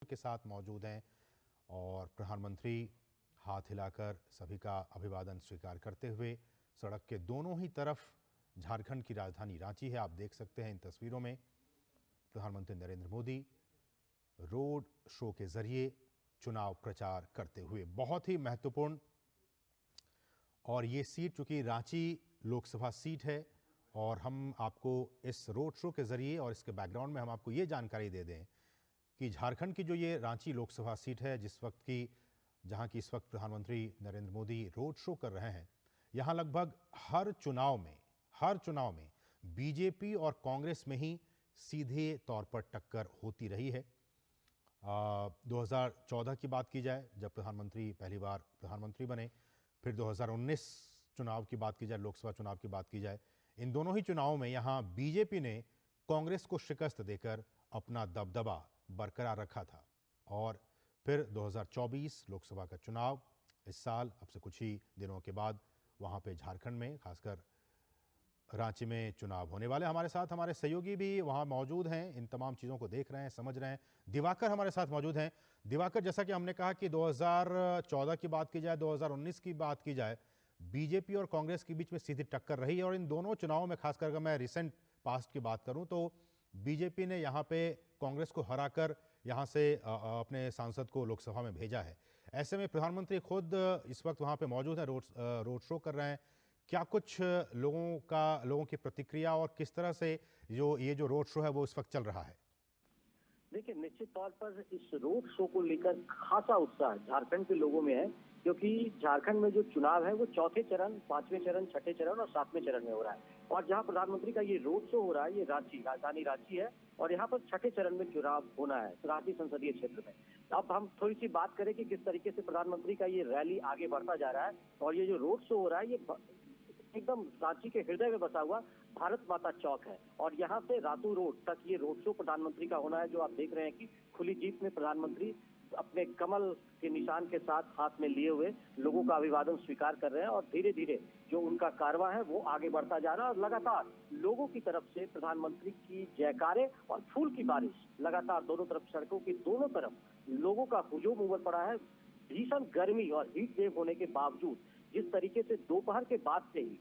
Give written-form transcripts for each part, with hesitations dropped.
के साथ मौजूद हैं और प्रधानमंत्री हाथ हिलाकर सभी का अभिवादन स्वीकार करते हुए सड़क के दोनों ही तरफ झारखंड की राजधानी रांची है। आप देख सकते हैं इन तस्वीरों में प्रधानमंत्री नरेंद्र मोदी रोड शो के जरिए चुनाव प्रचार करते हुए। बहुत ही महत्वपूर्ण और ये सीट चूंकि रांची लोकसभा सीट है और हम आपको इस रोड शो के जरिए और इसके बैकग्राउंड में हम आपको ये जानकारी दे दें कि झारखंड की जो ये रांची लोकसभा सीट है जहां की इस वक्त प्रधानमंत्री नरेंद्र मोदी रोड शो कर रहे हैं, यहां लगभग हर चुनाव में बीजेपी और कांग्रेस में ही सीधे तौर पर टक्कर होती रही है। 2014 की बात की जाए जब प्रधानमंत्री पहली बार प्रधानमंत्री बने, फिर 2019 चुनाव की बात की जाए, लोकसभा चुनाव की बात की जाए, इन दोनों ही चुनावों में यहां बीजेपी ने कांग्रेस को शिकस्त देकर अपना दबदबा बरकरार रखा था। और फिर 2024 लोकसभा का चुनाव इस साल अब से कुछ ही दिनों के बाद वहां पे झारखंड में खासकर रांची में चुनाव होने वाले। हमारे साथ हमारे सहयोगी भी वहां मौजूद हैं, इन तमाम चीज़ों को देख रहे हैं, समझ रहे हैं। दिवाकर हमारे साथ मौजूद हैं। दिवाकर, जैसा कि हमने कहा कि 2014 की बात की जाए, 2019 की बात की जाए, बीजेपी और कांग्रेस के बीच में सीधी टक्कर रही है और इन दोनों चुनावों में खासकर अगर मैं रिसेंट पास्ट की बात करूं तो बीजेपी ने यहां पे कांग्रेस को हराकर यहां से अपने सांसद को लोकसभा में भेजा है। ऐसे में प्रधानमंत्री खुद इस वक्त वहां पे मौजूद है, रोड शो कर रहे हैं। क्या कुछ लोगों की प्रतिक्रिया और किस तरह से ये जो रोड शो है वो इस वक्त चल रहा है? देखिए, निश्चित तौर पर इस रोड शो को लेकर खासा उत्साह झारखंड के लोगों में है, क्योंकि झारखंड में जो चुनाव है वो चौथे चरण, पांचवें चरण, छठे चरण और सातवें चरण में हो रहा है। और जहां प्रधानमंत्री का ये रोड शो हो रहा है, ये राजधानी रांची है और यहाँ पर छठे चरण में चुनाव होना है रांची संसदीय क्षेत्र में। अब हम थोड़ी सी बात करें कि किस तरीके से प्रधानमंत्री का ये रैली आगे बढ़ता जा रहा है और ये जो रोड शो हो रहा है ये एकदम रांची के हृदय में बसा हुआ भारत माता चौक है और यहाँ से रातू रोड तक ये रोड शो प्रधानमंत्री का होना है। जो आप देख रहे हैं कि खुली जीप में प्रधानमंत्री अपने कमल के निशान के साथ हाथ में लिए हुए लोगों का अभिवादन स्वीकार कर रहे हैं और धीरे धीरे जो उनका कारवां है वो आगे बढ़ता जा रहा है और लगातार लोगों की तरफ से प्रधानमंत्री की जयकारे और फूल की बारिश लगातार दोनों तरफ, सड़कों की दोनों तरफ लोगों का हुजूम उमड़ पड़ा है। भीषण गर्मी और हीट वेव होने के बावजूद जिस तरीके से दोपहर के बाद से ही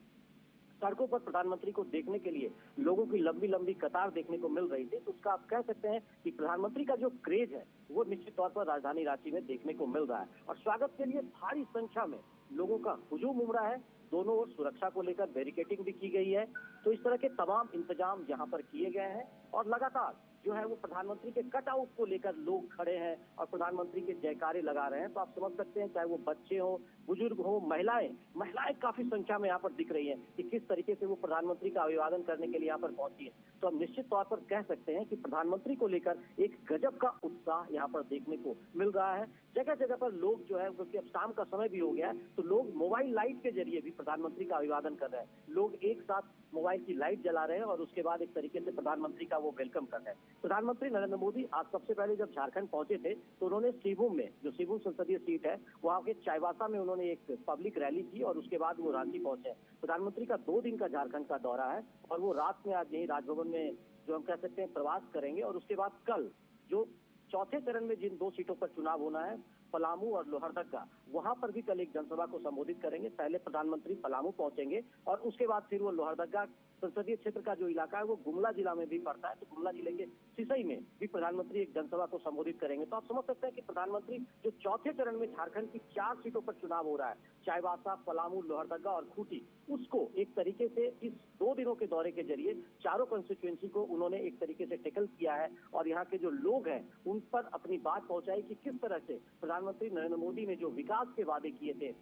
सड़कों पर प्रधानमंत्री को देखने के लिए लोगों की लंबी लंबी कतार देखने को मिल रही थी, तो उसका आप कह सकते हैं कि प्रधानमंत्री का जो क्रेज है वो निश्चित तौर पर राजधानी रांची में देखने को मिल रहा है और स्वागत के लिए भारी संख्या में लोगों का हुजूम उमड़ा है। दोनों ओर सुरक्षा को लेकर बैरिकेडिंग भी की गई है, तो इस तरह के तमाम इंतजाम यहाँ पर किए गए हैं और लगातार जो है वो प्रधानमंत्री के कटआउट को लेकर लोग खड़े हैं और प्रधानमंत्री के जयकारे लगा रहे हैं। तो आप समझ सकते हैं, चाहे वो बच्चे हो, बुजुर्ग हो, महिलाएं काफी संख्या में यहाँ पर दिख रही हैं कि किस तरीके से वो प्रधानमंत्री का अभिवादन करने के लिए यहाँ पर पहुंची है। तो हम निश्चित तौर पर कह सकते हैं कि प्रधानमंत्री को लेकर एक गजब का उत्साह यहाँ पर देखने को मिल रहा है। जगह जगह पर लोग जो है, क्योंकि अब शाम का समय भी हो गया है, तो लोग मोबाइल लाइट के जरिए भी प्रधानमंत्री का अभिवादन कर रहे हैं। लोग एक साथ मोबाइल की लाइट जला रहे हैं और उसके बाद एक तरीके से प्रधानमंत्री का वो वेलकम कर रहे हैं। प्रधानमंत्री नरेंद्र मोदी आज सबसे पहले जब झारखंड पहुंचे थे तो उन्होंने सिंहभूम में, जो सिंहभूम संसदीय सीट है, वहां के चाईबासा में उन्होंने एक पब्लिक रैली की और उसके बाद वो रांची पहुंचे। प्रधानमंत्री का 2 दिन का झारखंड का दौरा है और वो रात में आज यही राजभवन में जो हम कह सकते हैं प्रवास करेंगे और उसके बाद कल जो चौथे चरण में जिन 2 सीटों पर चुनाव होना है, पलामू और लोहरदगा, वहां पर भी कल एक जनसभा को संबोधित करेंगे। पहले प्रधानमंत्री पलामू पहुंचेंगे और उसके बाद फिर वो लोहरदगा संसदीय क्षेत्र का जो इलाका है वो गुमला जिला में भी पड़ता है, तो गुमला जिले के सिसई में भी प्रधानमंत्री एक जनसभा को संबोधित करेंगे। तो आप समझ सकते हैं कि प्रधानमंत्री जो चौथे चरण में झारखंड की 4 सीटों पर चुनाव हो रहा है, चाईबासा, पलामू, लोहरदगा और खूंटी, उसको एक तरीके से इस 2 दिनों के दौरे के जरिए चारों कंस्टिट्यूएंसी को उन्होंने एक तरीके से टैकल किया है और यहाँ के जो लोग हैं उन पर अपनी बात पहुंचाई कि किस तरह से प्रधानमंत्री नरेंद्र मोदी ने जो विकास के वादे किए थे,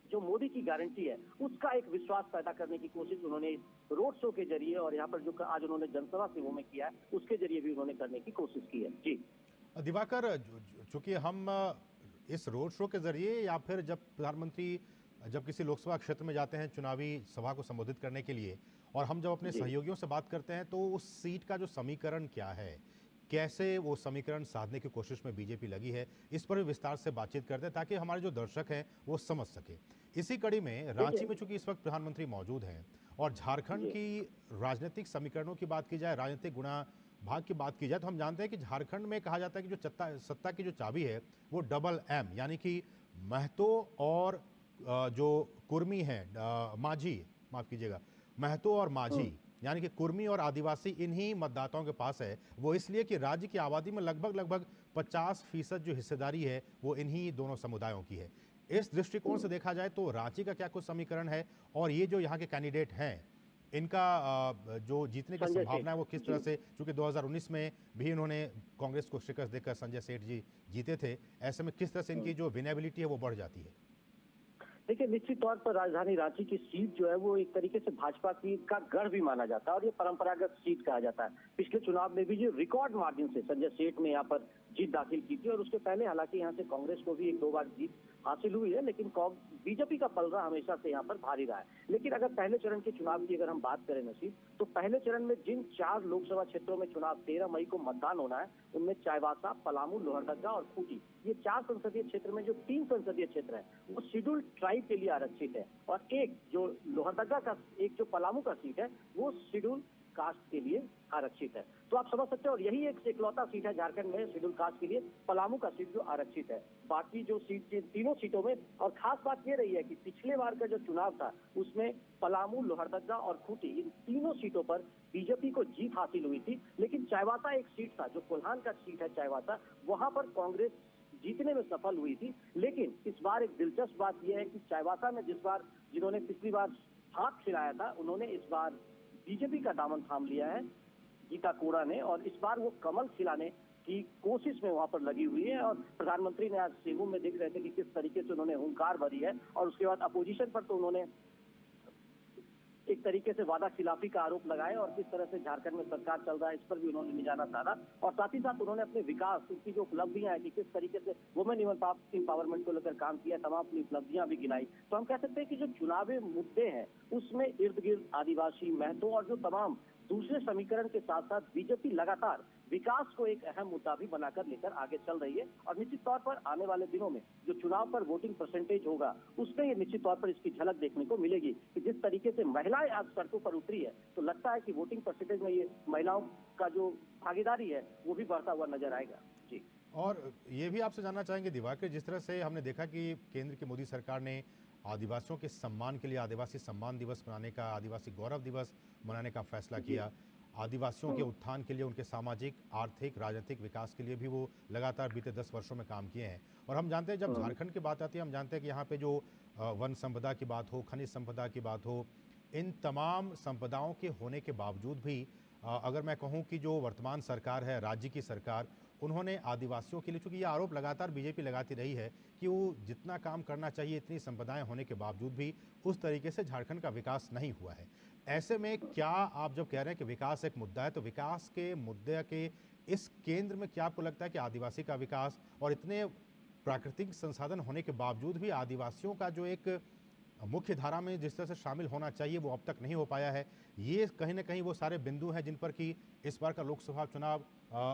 जो मोदी की गारंटी है, उसका एक विश्वास पैदा करने की कोशिश उन्होंने रोड शो के जरिए और यहाँ पर जो आज उन्होंने जनसभा सिंहभूम में किया है उसके जरिए भी उन्होंने करने की कोशिश की है। जी दिवाकर, चूंकि हम इस रोड शो के जरिए या फिर जब प्रधानमंत्री जब किसी लोकसभा क्षेत्र में जाते हैं चुनावी सभा को संबोधित करने के लिए और हम जब अपने सहयोगियों से बात करते हैं तो उस सीट का जो समीकरण क्या है, कैसे वो समीकरण साधने की कोशिश में बीजेपी लगी है, इस पर भी विस्तार से बातचीत करते हैं ताकि हमारे जो दर्शक हैं वो समझ सके। इसी कड़ी में रांची में चूंकि इस वक्त प्रधानमंत्री मौजूद हैं और झारखंड की राजनीतिक समीकरणों की बात की जाए, राजनीतिक गुणा भाग की बात की जाए तो हम जानते हैं कि झारखंड में कहा जाता है कि जो सत्ता की जो चाबी है वो डबल एम, यानी कि महतो और जो कुर्मी हैं, माझी, माफ कीजिएगा, महतो और माझी, यानी कि कुर्मी और आदिवासी इन्हीं मतदाताओं के पास है। वो इसलिए कि राज्य की आबादी में लगभग लगभग 50% जो हिस्सेदारी है वो इन्हीं दोनों समुदायों की है। इस दृष्टिकोण से देखा जाए तो रांची का क्या कुछ समीकरण है, और ये जो यहाँ के कैंडिडेट हैं इनका जो जीतने की संजय संभावना सेठ है वो किस तरह जी। से, चूंकि 2019 में भी इन्होंने कांग्रेस को शिकस्त देकर संजय सेठ जी जीते थे, ऐसे में किस तरह से इनकी जो विनेबिलिटी है वो बढ़ जाती है? देखिए, निश्चित तौर पर राजधानी रांची की सीट जो है वो एक तरीके से भाजपा की का गढ़ भी माना जाता है और ये परंपरागत सीट कहा जाता है। पिछले चुनाव में भी जो रिकॉर्ड मार्जिन से संजय सेठ ने यहाँ पर जीत दाखिल की थी और उसके पहले हालांकि यहाँ से कांग्रेस को भी एक दो बार जीत हासिल हुई है, लेकिन बीजेपी का पलड़ा हमेशा से यहाँ पर भारी रहा है। लेकिन अगर पहले चरण के चुनाव की अगर हम बात करें नसीब, तो पहले चरण में जिन 4 लोकसभा क्षेत्रों में चुनाव 13 मई को मतदान होना है, उनमें चाईबासा, पलामू, लोहरदगा और खूंटी, ये 4 संसदीय क्षेत्र में जो 3 संसदीय क्षेत्र है वो शेड्यूल्ड ट्राइब के लिए आरक्षित है और एक जो लोहरदगा का, एक जो पलामू का सीट है वो शेड्यूल कास्ट के लिए आरक्षित है। तो आप समझ सकते हैं, और यही एक इकलौता सीट है झारखंड में शेड्यूल कास्ट के लिए, पलामू का सीट जो आरक्षित है। बाकी जो सीट, तीनों सीटों में, और खास बात ये रही है कि पिछले बार का जो चुनाव था उसमें पलामू, लोहरदगा और खूंटी, इन तीनों सीटों पर बीजेपी को जीत हासिल हुई थी। लेकिन चाईबासा एक सीट था, जो कोल्हान का सीट है चाईबासा, वहां पर कांग्रेस जीतने में सफल हुई थी। लेकिन इस बार एक दिलचस्प बात यह है कि चाईबासा में जिन्होंने पिछली बार हाथ खिलाया था, उन्होंने इस बार बीजेपी का दामन थाम लिया है, गीता कोड़ा ने, और इस बार वो कमल खिलाने की कोशिश में वहां पर लगी हुई है। और प्रधानमंत्री ने आज सेगू में देख रहे थे कि किस तरीके से उन्होंने हुंकार भरी है, और उसके बाद अपोजिशन पर तो उन्होंने एक तरीके से वादा खिलाफी का आरोप लगाया और किस तरह से झारखंड में सरकार चल रहा है इस पर भी उन्होंने निशाना साधा। और साथ ही साथ उन्होंने अपने विकास, उसकी जो उपलब्धियां है कि किस तरीके से वुमेन एम्पावरमेंट को लेकर काम किया, तमाम अपनी उपलब्धियां भी गिनाई। तो हम कह सकते हैं कि जो चुनावी मुद्दे हैं उसमें इर्द गिर्द आदिवासी, महतो और जो तमाम दूसरे समीकरण के साथ साथ बीजेपी लगातार विकास को एक अहम मुद्दा भी बनाकर लेकर आगे चल रही है। और निश्चित तौर पर आने वाले दिनों में जो चुनाव पर वोटिंग परसेंटेज होगा उसमें ये निश्चित तौर पर इसकी झलक देखने को मिलेगी कि जिस तरीके से महिलाएं आज सड़कों पर उतरी है, तो लगता है कि वोटिंग परसेंटेज में ये महिलाओं का जो भागीदारी है वो भी बढ़ता हुआ नजर आएगा। जी। और ये भी आपसे जानना चाहेंगे दिवाकर, जिस तरह से हमने देखा कि केंद्र की मोदी सरकार ने आदिवासियों के सम्मान के लिए आदिवासी सम्मान दिवस मनाने का, आदिवासी गौरव दिवस मनाने का फैसला जी। किया, आदिवासियों के उत्थान के लिए, उनके सामाजिक, आर्थिक, राजनीतिक विकास के लिए भी वो लगातार बीते 10 वर्षों में काम किए हैं। और हम जानते हैं जब झारखंड की बात आती है, हम जानते हैं कि यहाँ पे जो वन संपदा की बात हो, खनिज संपदा की बात हो, इन तमाम संपदाओं के होने के बावजूद भी अगर मैं कहूँ कि जो वर्तमान सरकार है, राज्य की सरकार, उन्होंने आदिवासियों के लिए, चूंकि ये आरोप लगातार बीजेपी लगाती रही है कि वो जितना काम करना चाहिए, इतनी संपदाएं होने के बावजूद भी उस तरीके से झारखंड का विकास नहीं हुआ है। ऐसे में क्या आप जब कह रहे हैं कि विकास एक मुद्दा है, तो विकास के मुद्दे के इस केंद्र में क्या आपको लगता है कि आदिवासी का विकास, और इतने प्राकृतिक संसाधन होने के बावजूद भी आदिवासियों का जो एक मुख्य धारा में जिस तरह से शामिल होना चाहिए वो अब तक नहीं हो पाया है, ये कहीं ना कहीं वो सारे बिंदु हैं जिन पर कि इस बार का लोकसभा चुनाव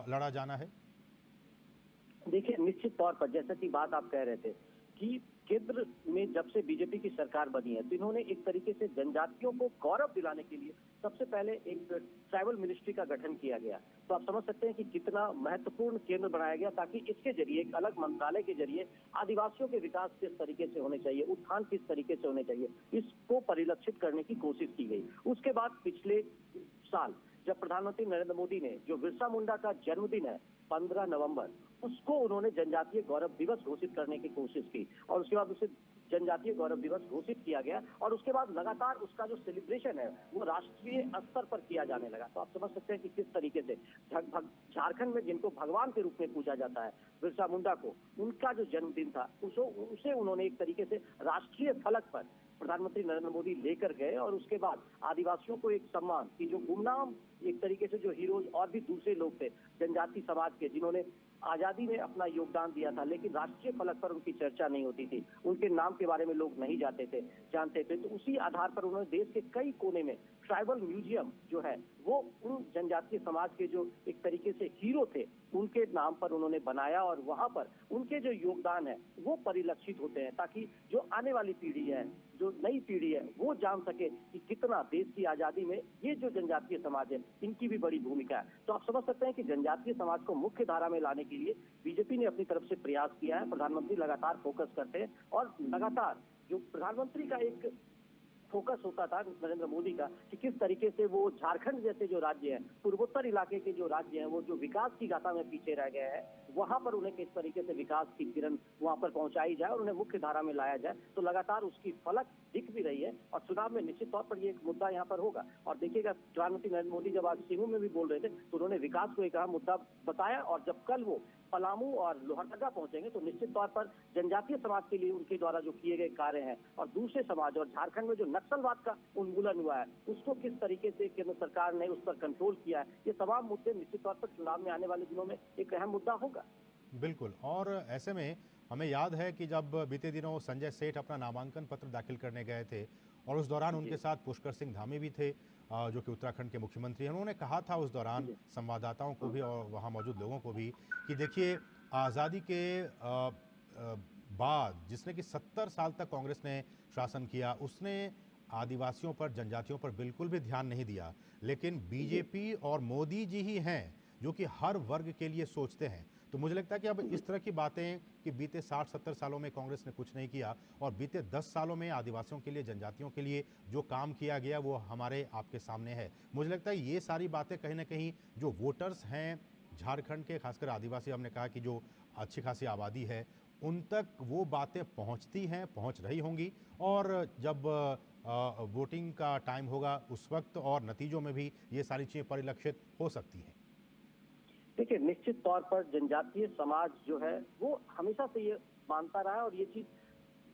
लड़ा जाना है? देखिए, निश्चित तौर पर जैसा कि बात आप कह रहे थे कि केंद्र में जब से बीजेपी की सरकार बनी है तो इन्होंने एक तरीके से जनजातियों को गौरव दिलाने के लिए सबसे पहले एक ट्राइबल मिनिस्ट्री का गठन किया गया। तो आप समझ सकते हैं कि कितना महत्वपूर्ण केंद्र बनाया गया, ताकि इसके जरिए, एक अलग मंत्रालय के जरिए आदिवासियों के विकास किस तरीके से होने चाहिए, उत्थान किस तरीके से होने चाहिए, इसको परिलक्षित करने की कोशिश की गई। उसके बाद पिछले साल जब प्रधानमंत्री नरेंद्र मोदी ने, जो बिरसा मुंडा का जन्मदिन है 15 नवंबर, उसको उन्होंने जनजातीय गौरव दिवस घोषित करने की कोशिश की और उसके बाद उसे जनजातीय गौरव दिवस घोषित किया गया और उसके बाद लगातार उसका जो सेलिब्रेशन है वो राष्ट्रीय स्तर पर किया जाने लगा। तो आप समझ सकते हैं कि किस तरीके से झारखंड में जिनको भगवान के रूप में पूजा जाता है, बिरसा मुंडा को, उनका जो जन्मदिन था उसे उन्होंने एक तरीके से राष्ट्रीय फलक पर प्रधानमंत्री नरेंद्र मोदी लेकर गए और उसके बाद आदिवासियों को एक सम्मान की, जो गुमनाम एक तरीके से जो हीरोज और भी दूसरे लोग थे जनजाति समाज के, जिन्होंने आजादी में अपना योगदान दिया था, लेकिन राष्ट्रीय फलक पर उनकी चर्चा नहीं होती थी, उनके नाम के बारे में लोग नहीं जानते थे। तो उसी आधार पर उन्होंने देश के कई कोने में ट्राइबल म्यूजियम जो है वो उन जनजातीय समाज के जो एक तरीके से हीरो थे उनके नाम पर उन्होंने बनाया, और वहां पर उनके जो योगदान है वो परिलक्षित होते हैं, ताकि जो आने वाली पीढ़ी है, जो नई पीढ़ी है, वो जान सके कि कितना देश की आजादी में ये जो जनजातीय समाज है इनकी भी बड़ी भूमिका है। तो आप समझ सकते हैं कि जनजातीय समाज को मुख्य धारा में लाने के लिए बीजेपी ने अपनी तरफ से प्रयास किया है। प्रधानमंत्री लगातार फोकस करते हैं, और लगातार जो प्रधानमंत्री का एक फोकस होता था नरेंद्र मोदी का कि किस तरीके से वो झारखंड जैसे जो राज्य हैं, पूर्वोत्तर इलाके के जो राज्य हैं, वो जो विकास की गाथा में पीछे रह गए हैं, वहां पर उन्हें किस तरीके से विकास की किरण वहां पर पहुंचाई जाए और उन्हें मुख्य धारा में लाया जाए। तो लगातार उसकी फलक दिख भी रही है, और चुनाव में निश्चित तौर पर ये एक मुद्दा यहाँ पर होगा। और देखिएगा, प्रधानमंत्री नरेंद्र मोदी जब आज सीमू में भी बोल रहे थे तो उन्होंने विकास को एक अहम मुद्दा बताया, और जब कल वो पलामू और लोहरदगा पहुंचेंगे तो निश्चित तौर पर जनजातीय समाज के लिए उनके द्वारा जो किए गए कार्य हैं, और दूसरे समाज और झारखंड में जो नक्सलवाद का उन्मूलन हुआ है उसको किस तरीके से केंद्र सरकार ने उस पर कंट्रोल किया है, ये तमाम मुद्दे निश्चित तौर पर चुनाव में आने वाले दिनों में एक अहम मुद्दा होगा। बिल्कुल। और ऐसे में हमें याद है कि जब बीते दिनों संजय सेठ अपना नामांकन पत्र दाखिल करने गए थे और उस दौरान उनके साथ पुष्कर सिंह धामी भी थे, जो कि उत्तराखंड के मुख्यमंत्री हैं। उन्होंने कहा था उस दौरान संवाददाताओं को भी और वहाँ मौजूद लोगों को भी कि देखिए, आज़ादी के बाद जिसने कि 70 साल तक कांग्रेस ने शासन किया, उसने आदिवासियों पर, जनजातियों पर बिल्कुल भी ध्यान नहीं दिया। लेकिन बीजेपी और मोदी जी ही हैं जो कि हर वर्ग के लिए सोचते हैं। तो मुझे लगता है कि अब इस तरह की बातें कि बीते 60-70 सालों में कांग्रेस ने कुछ नहीं किया और बीते 10 सालों में आदिवासियों के लिए, जनजातियों के लिए जो काम किया गया वो हमारे आपके सामने है। मुझे लगता है ये सारी बातें कहीं ना कहीं जो वोटर्स हैं झारखंड के, खासकर आदिवासी, हमने कहा कि जो अच्छी खासी आबादी है, उन तक वो बातें पहुंचती हैं, पहुंच रही होंगी। और जब वोटिंग का टाइम होगा उस वक्त और नतीजों में भी ये सारी चीज़ें परिलक्षित हो सकती हैं। देखिए, निश्चित तौर पर जनजातीय समाज जो है वो हमेशा से ये मानता रहा है, और ये चीज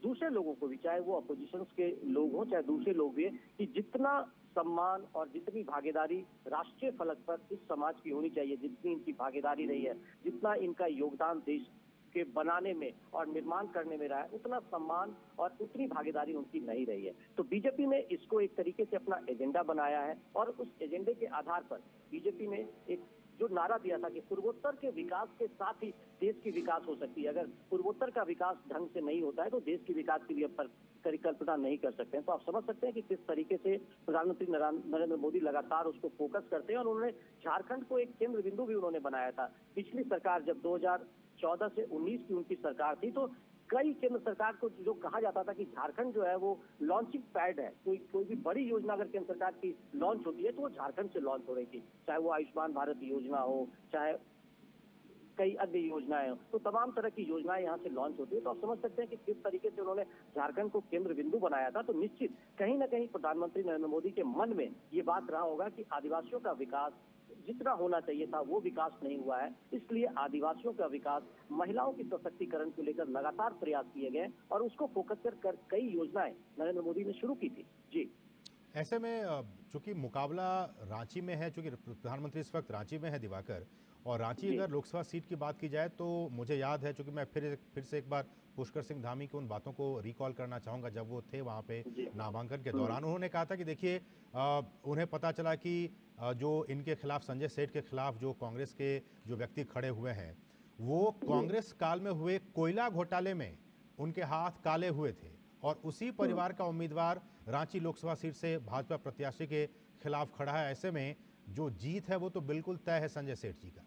दूसरे लोगों को भी, चाहे वो अपोजिशन के लोग हों चाहे दूसरे लोग भी, कि जितना सम्मान और जितनी भागीदारी राष्ट्रीय फलक पर इस समाज की होनी चाहिए, जितनी इनकी भागीदारी रही है, जितना इनका योगदान देश के बनाने में और निर्माण करने में रहा है, उतना सम्मान और उतनी भागीदारी उनकी नहीं रही है। तो बीजेपी ने इसको एक तरीके से अपना एजेंडा बनाया है, और उस एजेंडे के आधार पर बीजेपी ने एक जो नारा दिया था कि पूर्वोत्तर के विकास के साथ ही देश की विकास हो सकती है। अगर पूर्वोत्तर का विकास ढंग से नहीं होता है तो देश की विकास की भी अपन परिकल्पना नहीं कर सकते हैं। तो आप समझ सकते हैं कि किस तरीके से प्रधानमंत्री नरेंद्र मोदी लगातार उसको फोकस करते हैं, और उन्होंने झारखंड को एक केंद्र बिंदु भी उन्होंने बनाया था। पिछली सरकार जब 2014 से 19 की उनकी सरकार थी, तो कई केंद्र सरकार को जो कहा जाता था कि झारखंड जो है वो लॉन्चिंग पैड है, कोई भी बड़ी योजना अगर केंद्र सरकार की लॉन्च होती है तो वो झारखंड से लॉन्च हो रही थी, चाहे वो आयुष्मान भारत योजना हो, चाहे कई अन्य योजनाएं हो, तो तमाम तरह की योजनाएं यहाँ से लॉन्च होती है। तो आप समझ सकते हैं कि किस तरीके से उन्होंने झारखंड को केंद्र बिंदु बनाया था। तो निश्चित कहीं ना कहीं प्रधानमंत्री नरेंद्र मोदी के मन में ये बात रहा होगा कि आदिवासियों का विकास जितना होना चाहिए था वो विकास नहीं हुआ है, इसलिए आदिवासियों का विकास, महिलाओं की सशक्तिकरण को लेकर लगातार प्रयास किए गए, और उसको फोकस कर कई योजनाएं नरेंद्र मोदी ने शुरू की थी। जी, ऐसे में चूंकि मुकाबला रांची में है, चूंकि प्रधानमंत्री इस वक्त रांची में है दिवाकर, और रांची जी, अगर लोकसभा सीट की बात की जाए तो मुझे याद है, चूंकि मैं फिर से एक बार पुष्कर सिंह धामी की उन बातों को रिकॉल करना चाहूँगा जब वो थे वहाँ पे जी। नामांकन के दौरान। उन्होंने कहा था कि देखिए, उन्हें पता चला कि जो इनके खिलाफ, संजय सेठ के खिलाफ जो कांग्रेस के जो व्यक्ति खड़े हुए हैं, वो कांग्रेस काल में हुए कोयला घोटाले में उनके हाथ काले हुए थे, और उसी परिवार का उम्मीदवार रांची लोकसभा सीट से भाजपा प्रत्याशी के खिलाफ खड़ा है। ऐसे में जो जीत है वो तो बिल्कुल तय है संजय सेठ जी का।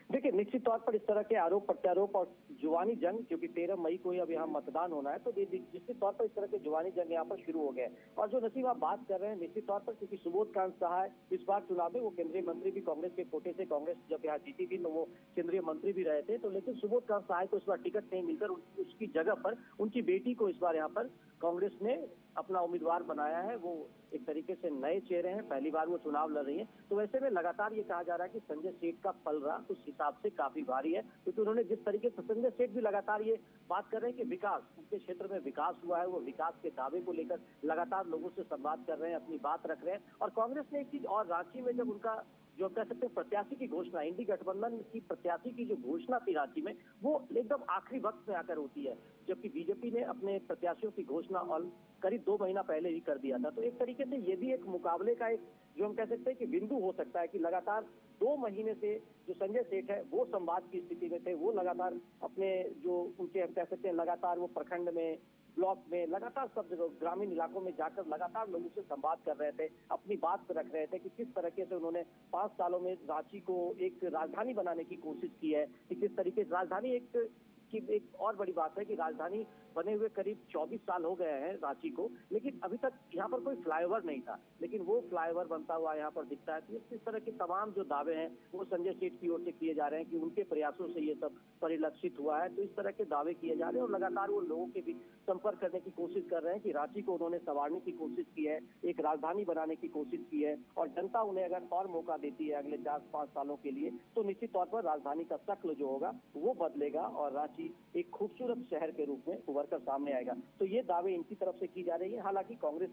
देखिए, निश्चित तौर पर इस तरह के आरोप प्रत्यारोप और जुबानी जंग, क्योंकि 13 मई को अब यहाँ मतदान होना है, तो निश्चित तौर पर इस तरह के जुबानी जंग यहाँ पर शुरू हो गए। और जो नसीब आप बात कर रहे हैं, निश्चित तौर पर क्योंकि सुबोध कांत सहाय इस बार चुनाव में वो केंद्रीय मंत्री भी कांग्रेस के कोटे से, कांग्रेस जब यहाँ जीती थी तो वो केंद्रीय मंत्री भी रहे थे, तो लेकिन सुबोध कांत सहाय को इस बार टिकट नहीं मिलकर उसकी जगह पर उनकी बेटी को इस बार यहाँ पर कांग्रेस ने अपना उम्मीदवार बनाया है। वो एक तरीके से नए चेहरे हैं, पहली बार वो चुनाव लड़ रही हैं। तो ऐसे में लगातार ये कहा जा रहा है कि संजय सेठ का पलड़ा उस हिसाब से काफी भारी है, क्योंकि उन्होंने जिस तरीके से, संजय सेठ भी लगातार ये बात कर रहे हैं कि विकास, उनके क्षेत्र में विकास हुआ है, वो विकास के दावे को लेकर लगातार लोगों से संवाद कर रहे हैं, अपनी बात रख रहे हैं। और कांग्रेस ने एक चीज और, रांची में जब उनका जो कह सकते हैं प्रत्याशी की घोषणा, इंडी गठबंधन की प्रत्याशी की जो घोषणा थी रांची में, वो एकदम आखिरी वक्त में आकर होती है, जबकि बीजेपी ने अपने प्रत्याशियों की घोषणा और करीब 2 महीना पहले ही कर दिया था। तो एक तरीके से ये भी एक मुकाबले का एक जो हम कह सकते हैं कि बिंदु हो सकता है कि लगातार 2 महीने से जो संजय सेठ है वो संवाद की स्थिति में थे, वो लगातार अपने जो उनके हम कह सकते हैं लगातार वो प्रखंड में, ब्लॉक में, लगातार सब जगह ग्रामीण इलाकों में जाकर लगातार लोगों से संवाद कर रहे थे, अपनी बात रख रहे थे कि किस तरीके से उन्होंने 5 सालों में रांची को एक राजधानी बनाने की कोशिश की है, कि किस तरीके से राजधानी एक और बड़ी बात है कि राजधानी बने हुए करीब 24 साल हो गए हैं रांची को, लेकिन अभी तक यहाँ पर कोई फ्लाईओवर नहीं था, लेकिन वो फ्लाईओवर बनता हुआ यहाँ पर दिखता है। तो इस तरह के तमाम जो दावे हैं वो संजय सेठ की ओर से किए जा रहे हैं कि उनके प्रयासों से ये सब परिलक्षित हुआ है। तो इस तरह के दावे किए जा रहे हैं और लगातार वो लोगों के बीच संपर्क करने की कोशिश कर रहे हैं कि रांची को उन्होंने संवारने की कोशिश की है, एक राजधानी बनाने की कोशिश की है, और जनता उन्हें अगर और मौका देती है अगले 4-5 सालों के लिए, तो निश्चित तौर पर राजधानी का शक्ल जो होगा वो बदलेगा और रांची एक खूबसूरत शहर के रूप में उभर कर सामने आएगा। तो ये दावे इनकी तरफ से की जा रही है। हालांकि कांग्रेस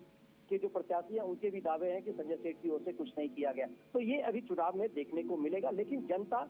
के जो प्रत्याशी हैं उनके भी दावे हैं कि संजय सेठ की ओर से कुछ नहीं किया गया। तो ये अभी चुनाव में देखने को मिलेगा, लेकिन जनता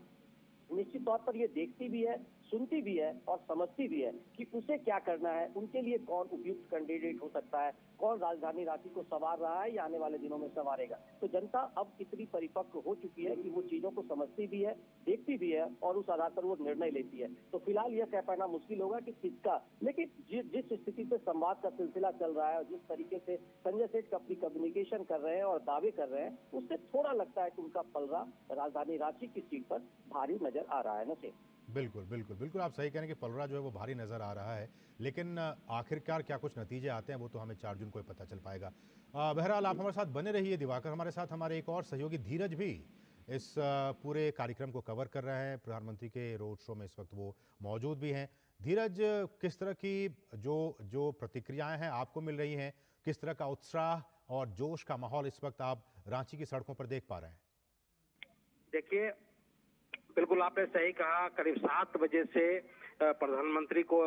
निश्चित तौर पर ये देखती भी है, सुनती भी है और समझती भी है कि उसे क्या करना है, उनके लिए कौन उपयुक्त कैंडिडेट हो सकता है, कौन राजधानी रांची को संवार रहा है या आने वाले दिनों में संवारेगा। तो जनता अब इतनी परिपक्व हो चुकी है कि वो चीजों को समझती भी है, देखती भी है और उस आधार पर वो निर्णय लेती है। तो फिलहाल यह कह पाना मुश्किल होगा कि किसका, लेकिन जिस स्थिति से संवाद का सिलसिला चल रहा है और जिस तरीके से संजय सेठ अपनी कम्युनिकेशन कर रहे हैं और दावे कर रहे हैं, उससे थोड़ा लगता है कि उनका पलड़ा राजधानी रांची की सीट पर भारी नजर आ रहा है। नसीब, बिल्कुल बिल्कुल बिल्कुल, आप सही कह रहे हैं कि पलड़ा जो है वो भारी नज़र आ रहा है, लेकिन आखिरकार क्या कुछ नतीजे आते हैं वो तो हमें 4 जून को ही पता चल पाएगा। बहरहाल आप हमारे साथ बने रहिए। दिवाकर हमारे साथ, हमारे एक और सहयोगी धीरज भी इस पूरे कार्यक्रम को कवर कर रहे हैं। प्रधानमंत्री के रोड शो में इस वक्त वो मौजूद भी हैं। धीरज, किस तरह की जो जो प्रतिक्रियाएं हैं आपको मिल रही हैं, किस तरह का उत्साह और जोश का माहौल इस वक्त आप रांची की सड़कों पर देख पा रहे हैं? देखिए, बिल्कुल आपने सही कहा। करीब 7 बजे से प्रधानमंत्री को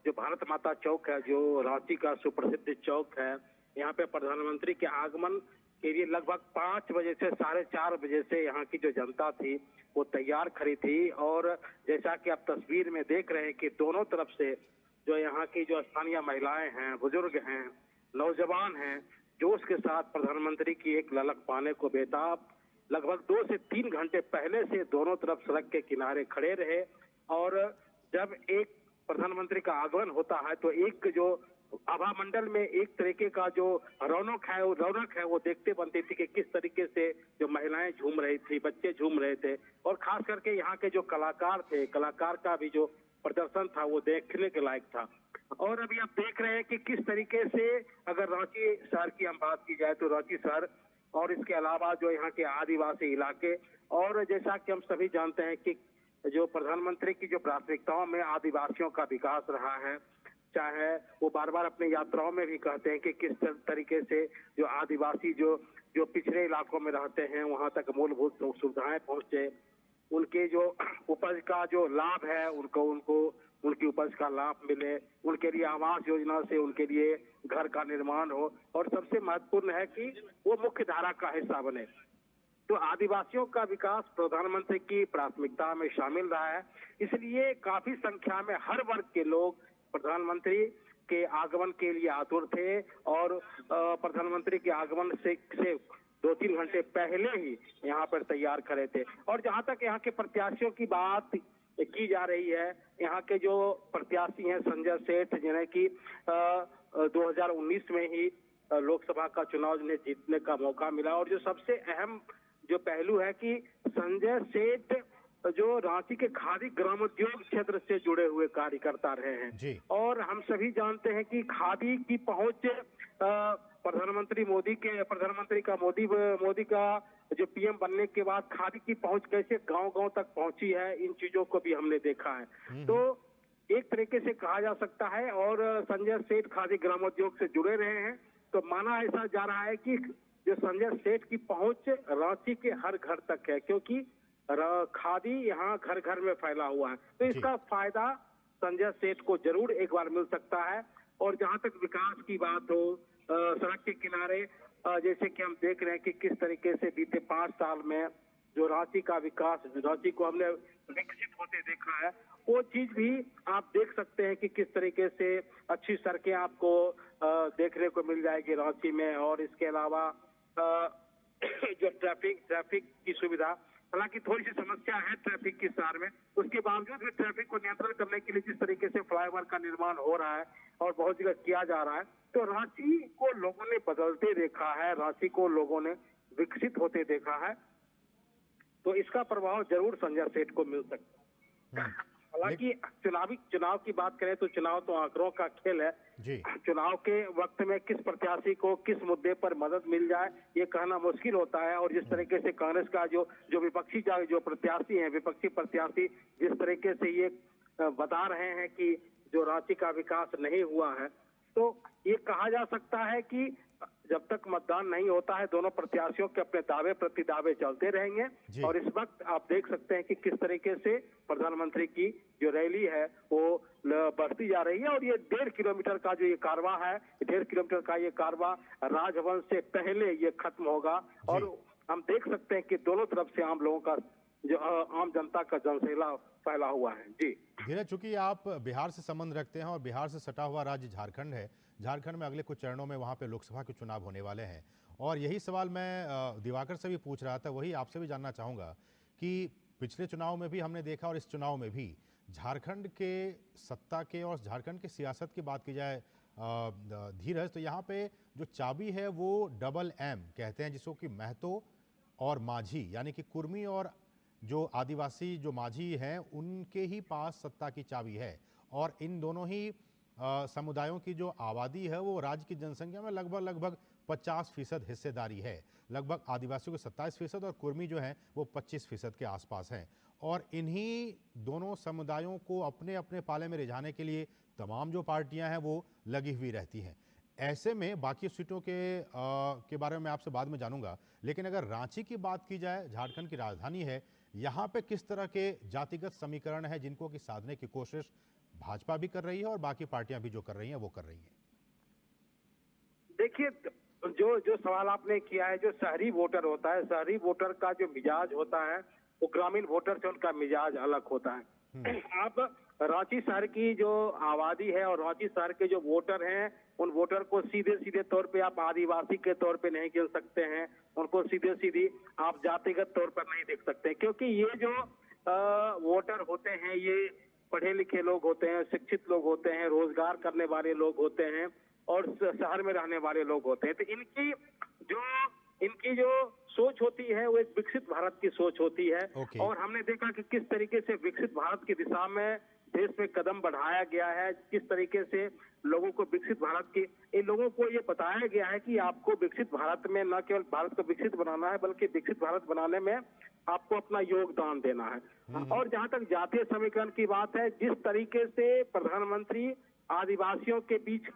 जो भारत माता चौक है, जो रांची का सुप्रसिद्ध चौक है, यहाँ पे प्रधानमंत्री के आगमन के लिए लगभग 5 बजे से 4:30 बजे से यहाँ की जो जनता थी वो तैयार खड़ी थी। और जैसा कि आप तस्वीर में देख रहे हैं कि दोनों तरफ से जो यहाँ की जो स्थानीय महिलाएं हैं, बुजुर्ग हैं, नौजवान हैं, जोश के साथ प्रधानमंत्री की एक ललक पाने को बेताब लगभग 2 से 3 घंटे पहले से दोनों तरफ सड़क के किनारे खड़े रहे। और जब एक प्रधानमंत्री का आगमन होता है तो एक जो आभा मंडल में एक तरीके का जो रौनक है वो देखते बनती थी कि किस तरीके से जो महिलाएं झूम रही थी, बच्चे झूम रहे थे, और खास करके यहाँ के जो कलाकार थे, कलाकार का भी जो प्रदर्शन था वो देखने के लायक था। और अभी आप देख रहे हैं कि किस तरीके से अगर रांची शहर की हम बात की जाए तो रांची शहर और इसके अलावा जो यहाँ के आदिवासी इलाके, और जैसा कि हम सभी जानते हैं कि जो प्रधानमंत्री की जो प्राथमिकताओं में आदिवासियों का विकास रहा है, चाहे वो बार बार अपनी यात्राओं में भी कहते हैं कि किस तरीके से जो आदिवासी जो पिछड़े इलाकों में रहते हैं वहां तक मूलभूत सुविधाएं पहुंचे, उनके जो उपज का जो लाभ है उनको उनकी उपज का लाभ मिले, उनके लिए आवास योजना से उनके लिए घर का निर्माण हो, और सबसे महत्वपूर्ण है कि वो मुख्य धारा का हिस्सा बने। तो आदिवासियों का विकास प्रधानमंत्री की प्राथमिकता में शामिल रहा है, इसलिए काफी संख्या में हर वर्ग के लोग प्रधानमंत्री के आगमन के लिए आतुर थे। और प्रधानमंत्री के आगमन से 2-3 घंटे पहले ही यहाँ पर तैयार खड़े थे। और जहाँ तक यहाँ के प्रत्याशियों की बात की जा रही है, यहाँ के जो प्रत्याशी हैं संजय सेठ, जिन्हें की 2019 में ही लोकसभा का चुनाव जिन्हें जीतने का मौका मिला, और जो सबसे अहम जो पहलू है कि संजय सेठ जो रांची के खादी ग्रामोद्योग क्षेत्र से जुड़े हुए कार्यकर्ता रहे हैं, और हम सभी जानते हैं कि खादी की पहुंच प्रधानमंत्री का जो पीएम बनने के बाद खादी की पहुंच कैसे गांव-गांव तक पहुंची है, इन चीजों को भी हमने देखा है। तो एक तरीके से कहा जा सकता है, और संजय सेठ खादी ग्रामोद्योग से जुड़े रहे हैं, तो माना ऐसा जा रहा है कि जो संजय सेठ की पहुंच रांची के हर घर तक है, क्योंकि खादी यहाँ घर घर में फैला हुआ है। तो इसका फायदा संजय सेठ को जरूर एक बार मिल सकता है। और जहां तक विकास की बात हो, सड़क के किनारे जैसे कि हम देख रहे हैं कि किस तरीके से बीते 5 साल में जो रांची का विकास, रांची को हमने विकसित होते देखा है, वो चीज भी आप देख सकते हैं कि किस तरीके से अच्छी सड़कें आपको देखने को मिल जाएगी रांची में। और इसके अलावा जो ट्रैफिक की सुविधा, हालांकि थोड़ी सी समस्या है ट्रैफिक की शहर में, उसके बावजूद भी ट्रैफिक को नियंत्रण करने के लिए जिस तरीके से फ्लाईओवर का निर्माण हो रहा है और बहुत जगह किया जा रहा है, तो रांची को लोगों ने बदलते देखा है, रांची को लोगों ने विकसित होते देखा है। तो इसका प्रभाव जरूर संजय सेठ को मिल सकता है। हालांकि चुनाव की बात करें तो चुनाव तो आंकड़ों का खेल है जी। चुनाव के वक्त में किस प्रत्याशी को किस मुद्दे पर मदद मिल जाए ये कहना मुश्किल होता है। और जिस तरीके से कांग्रेस का जो विपक्षी जो प्रत्याशी हैं, विपक्षी प्रत्याशी जिस तरीके से ये बता रहे हैं कि जो रांची का विकास नहीं हुआ है, तो ये कहा जा सकता है कि जब तक मतदान नहीं होता है दोनों प्रत्याशियों के अपने दावे प्रति दावे चलते रहेंगे। और इस वक्त आप देख सकते हैं कि किस तरीके से प्रधानमंत्री की जो रैली है वो बढ़ती जा रही है। और ये 1.5 किलोमीटर का जो ये कारवां है, 1.5 किलोमीटर का ये कारवां राजभवन से पहले ये खत्म होगा। और हम देख सकते हैं कि दोनों तरफ से आम लोगों का जो आम जनता का जनसैलाब फैला हुआ है। जी धीरज, चूंकि आप बिहार से संबंध रखते हैं और बिहार से सटा हुआ राज्य झारखंड है, झारखंड में अगले कुछ चरणों में वहां पे लोकसभा के चुनाव होने वाले हैं, और यही सवाल मैं दिवाकर से भी पूछ रहा था, वही आपसे भी जानना चाहूँगा कि पिछले चुनाव में भी हमने देखा और इस चुनाव में भी झारखंड के सत्ता के और झारखंड की सियासत की बात की जाए धीरज, तो यहाँ पे जो चाबी है वो डबल एम कहते हैं, जिसको कि महतो और माझी, यानी कि कुर्मी और जो आदिवासी जो माझी हैं उनके ही पास सत्ता की चाबी है। और इन दोनों ही समुदायों की जो आबादी है वो राज्य की जनसंख्या में लगभग 50% हिस्सेदारी है। लगभग आदिवासियों के 27% और कुर्मी जो हैं वो 25% के आसपास हैं। और इन्हीं दोनों समुदायों को अपने अपने पाले में रिझाने के लिए तमाम जो पार्टियां हैं वो लगी हुई रहती हैं। ऐसे में बाकी सीटों के बारे में आपसे बाद में जानूंगा, लेकिन अगर रांची की बात की जाए, झारखंड की राजधानी है, यहाँ पे किस तरह के जातिगत समीकरण है जिनको कि साधने की कोशिश भाजपा भी कर रही है और बाकी पार्टियां भी जो कर रही हैं वो कर रही हैं? देखिए, जो सवाल आपने किया है, जो शहरी वोटर होता है, शहरी वोटर का जो मिजाज होता है वो ग्रामीण वोटर से उनका मिजाज अलग होता है। आप रांची शहर की जो आबादी है और रांची शहर के जो वोटर हैं, उन वोटर को सीधे तौर पे आप आदिवासी के तौर पे नहीं गिन सकते हैं, उनको सीधी आप जातिगत तौर पर नहीं देख सकते, क्योंकि ये जो वोटर होते हैं ये पढ़े लिखे लोग होते हैं, शिक्षित लोग होते हैं, रोजगार करने वाले लोग होते हैं और शहर में रहने वाले लोग होते हैं। तो इनकी जो सोच होती है वो एक विकसित भारत की सोच होती है। और हमने देखा कि किस तरीके से विकसित भारत की दिशा में देश में कदम बढ़ाया गया है, किस तरीके से लोगों को विकसित भारत की, इन लोगों को ये बताया गया है कि आपको विकसित भारत में न केवल भारत को विकसित बनाना है बल्कि विकसित भारत बनाने में आपको अपना योगदान देना है। और जहां तक जातीय समीकरण की बात है, जिस तरीके से प्रधानमंत्री आदिवासियों के बीच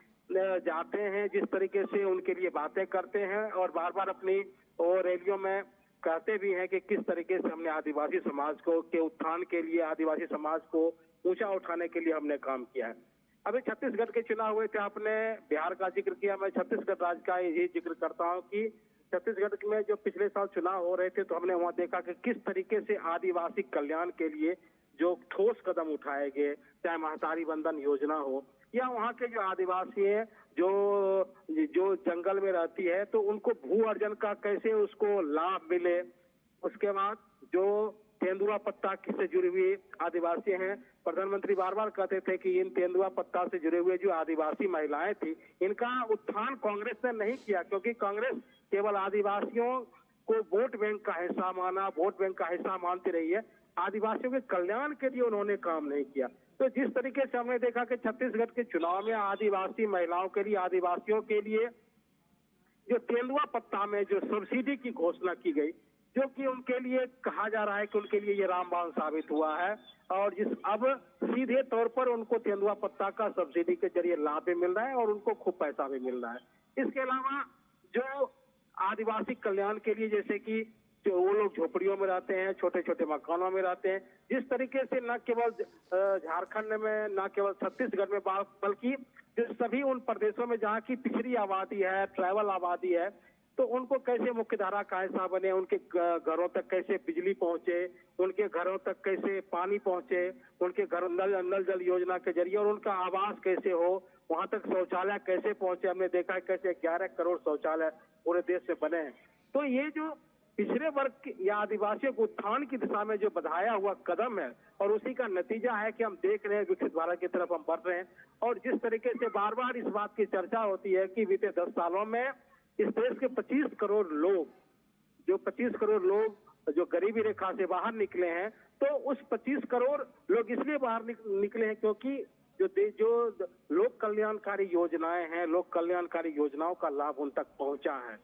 जाते हैं, जिस तरीके से उनके लिए बातें करते हैं और बार बार अपनी रैलियों में कहते भी हैं कि किस तरीके से हमने आदिवासी समाज को के उत्थान के लिए, आदिवासी समाज को ऊंचा उठाने के लिए हमने काम किया है। अभी छत्तीसगढ़ के चुनाव हुए थे, आपने बिहार का जिक्र किया, मैं छत्तीसगढ़ राज्य का यही जिक्र करता हूँ कि छत्तीसगढ़ में जो पिछले साल चुनाव हो रहे थे तो हमने वहाँ देखा कि किस तरीके से आदिवासी कल्याण के लिए जो ठोस कदम उठाए गए, चाहे महतारी वंदन योजना हो या वहाँ के जो आदिवासी है जो जंगल में रहती है तो उनको भू अर्जन का कैसे उसको लाभ मिले। उसके बाद जो तेंदुआ पत्ता से जुड़ी हुई आदिवासी हैं, प्रधानमंत्री बार बार कहते थे कि इन तेंदुआ पत्ता से जुड़े हुए जो आदिवासी महिलाएं थी इनका उत्थान कांग्रेस ने नहीं किया, क्योंकि कांग्रेस केवल आदिवासियों को वोट बैंक का हिस्सा मानती रही है, आदिवासियों के कल्याण के लिए उन्होंने काम नहीं किया। तो जिस तरीके से हमने देखा कि छत्तीसगढ़ के चुनाव में आदिवासी महिलाओं के लिए, आदिवासियों के लिए जो तेंदुआ पत्ता में जो सब्सिडी की घोषणा की गई, जो कि उनके लिए कहा जा रहा है कि उनके लिए ये रामबाण साबित हुआ है और अब सीधे तौर पर उनको तेंदुआ पत्ता का सब्सिडी के जरिए लाभ भी मिल रहा है और उनको खूब पैसा भी मिल रहा है। इसके अलावा जो आदिवासी कल्याण के लिए, जैसे कि जो वो लोग झोपड़ियों में रहते हैं, छोटे छोटे मकानों में रहते हैं, जिस तरीके से न केवल झारखंड में, न केवल छत्तीसगढ़ में, बल्कि सभी उन प्रदेशों में जहाँ की पिछड़ी आबादी है, ट्राइबल आबादी है, तो उनको कैसे मुख्यधारा का हिस्सा बने, उनके घरों तक कैसे बिजली पहुंचे, उनके घरों तक कैसे पानी पहुंचे, उनके घर नल जल योजना के जरिए, और उनका आवास कैसे हो, वहां तक शौचालय कैसे पहुंचे। हमने देखा है कैसे 11 करोड़ शौचालय पूरे देश में बने हैं। तो ये जो पिछड़े वर्ग या आदिवासियों को उत्थान की दिशा में जो बढ़ाया हुआ कदम है, और उसी का नतीजा है कि हम देख रहे हैं विकसित भारत की तरफ हम बढ़ रहे हैं। और जिस तरीके से बार बार इस बात की चर्चा होती है कि बीते 10 सालों में इस देश के 25 करोड़ लोग जो गरीबी रेखा से बाहर निकले हैं, तो उस 25 करोड़ लोग इसलिए बाहर निकले हैं क्योंकि जो लोक कल्याणकारी योजनाएं हैं, लोक कल्याणकारी योजनाओं का लाभ उन तक पहुंचा है।